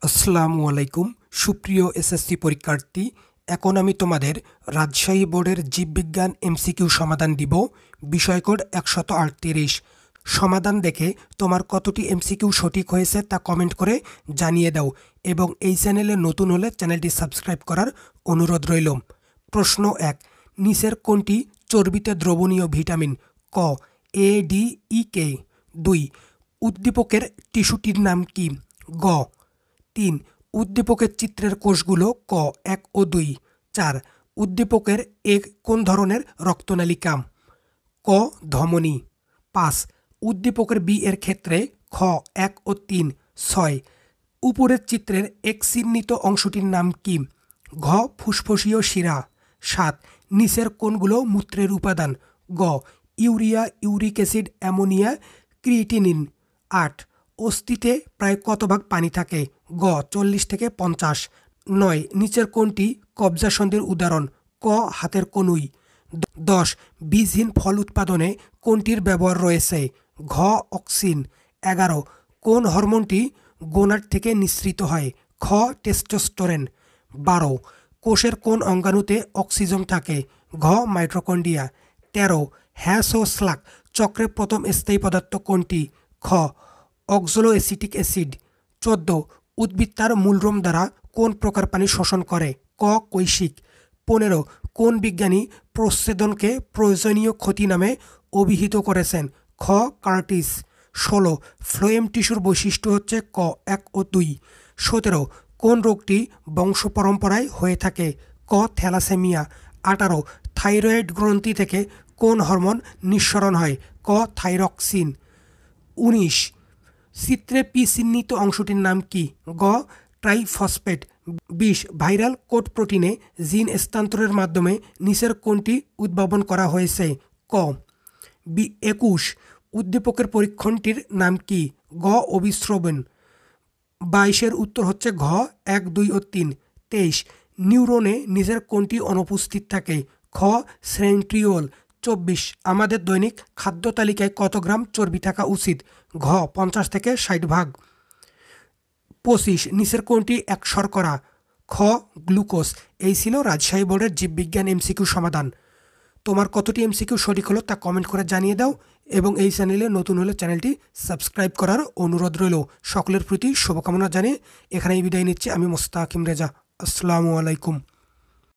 আসসালামু আলাইকুম সুপ্রিয় এসএসসি পরীক্ষার্থী। এখন আমি তোমাদের রাজশাহী বোর্ডের জীববিজ্ঞান এমসিকিউ সমাধান দিব। বিষয় কোড 138। সমাধান দেখে তোমার কতটি এমসিকিউ সঠিক হয়েছে তা কমেন্ট করে জানিয়ে দাও এবং এই চ্যানেলে নতুন হলে চ্যানেলটি সাবস্ক্রাইব করার অনুরোধ রইল। প্রশ্ন 1, নিচের কোনটি চর্বিতে দ্রবণীয় ভিটামিন? ক, এ, ডি, ই, কে। 2, উদ্দীপকের টিস্যুটির নাম কি? গ। 3, উদ্দীপকের চিত্রের কোষগুলো ক, 1 ও 2। 4, উদ্দীপকের কোন ধরনের রক্তনালিকা? ক, ধমনী। 5, উদ্দীপকের বি এর ক্ষেত্রে খ, 1 ও 3। 6, উপরের চিত্রের এক চিহ্নিত অংশটির নাম কি? ঘ, ফুসফুসীয় শিরা। 7, নিচের কোনগুলো মূত্রের উপাদান? গ, urea, uric acid, ammonia, creatinine. 8, অস্থিতে প্রায় কত ভাগ পানি থাকে? গ, 40 থেকে 50। 9, নিচের কোনটি কবজা সন্ধির উদাহরণ? ক, হাতের কনুই। 10, বীজহীন ফল উৎপাদনে কোনটির ব্যবহার রয়েছে? ঘ, অক্সিন। 11, কোন হরমোনটি গোনাড থেকে নিঃসৃত হয়? খ, টেস্টোস্টেরন। 12, কোষের কোন অঙ্গাণুতে অক্সিজেন থাকে? ঘ, মাইটোকন্ড্রিয়া। 13, হ্যাশ ও স্লাগ চক্রে প্রথম স্থায়ী পদার্থ কোনটি? খ, অক্সালোএসিটিক অ্যাসিড। 14, উদ্ভিদ তার মূলরোম দ্বারা কোন প্রকার পানি শোষণ করে? ক, কৈশিক। 15, কোন বিজ্ঞানী প্রচ্ছেদনকে প্রয়োজনীয় ক্ষতি নামে অভিহিত করেছেন? খ, কার্টিস। 16, ফ্লোয়েম টিস্যুর বৈশিষ্ট্য হচ্ছে ক, 1 ও 2। 17, কোন রোগটি বংশ পরম্পরায় হয়ে থাকে? ক, থ্যালাসেমিয়া। 18, থাইরয়েড গ্রন্থি থেকে কোন হরমোন নিঃসরণ হয়? ক, থাইরক্সিন। 19, চিত্রে পি চিহ্নিত অংশটির নাম কি? গ, ট্রাইফসফেট। 20, ভাইরাল কোড প্রোটিনে জিন স্থানান্তরের মাধ্যমে নিচের কোনটি উদ্ভাবন করা হয়েছে? ক। 21, উদ্দীপকের পরীক্ষণটির নাম কি? গ, অভিস্রবণ। 22 উত্তর হচ্ছে ঘ, 1, 2 ও 3। 23, নিউরনে নিজের কোনটি অনুপস্থিত থাকে? খ, সেন্ট্রিওল। 24, আমাদের দৈনিক খাদ্য তালিকায় কত গ্রাম চর্বি থাকা উচিত? ঘ, 50 থেকে 60 ভাগ। 25, নিচের কোনটি এক শর্করা? খ, গ্লুকোজ। এই ছিল রাজশাহী বোর্ডের জীববিজ্ঞান এমসিকিউ সমাধান। তোমার কতটি এমসিকিউ সঠিক হলো তা কমেন্ট করে জানিয়ে দাও এবং এই চ্যানেলে নতুন হলে চ্যানেলটি সাবস্ক্রাইব করার অনুরোধ রইল। সকলের প্রতি শুভকামনা জানিয়ে এখানেই বিদায় নিচ্ছি আমি মোস্তাকিম রেজা। আসসালামু আলাইকুম।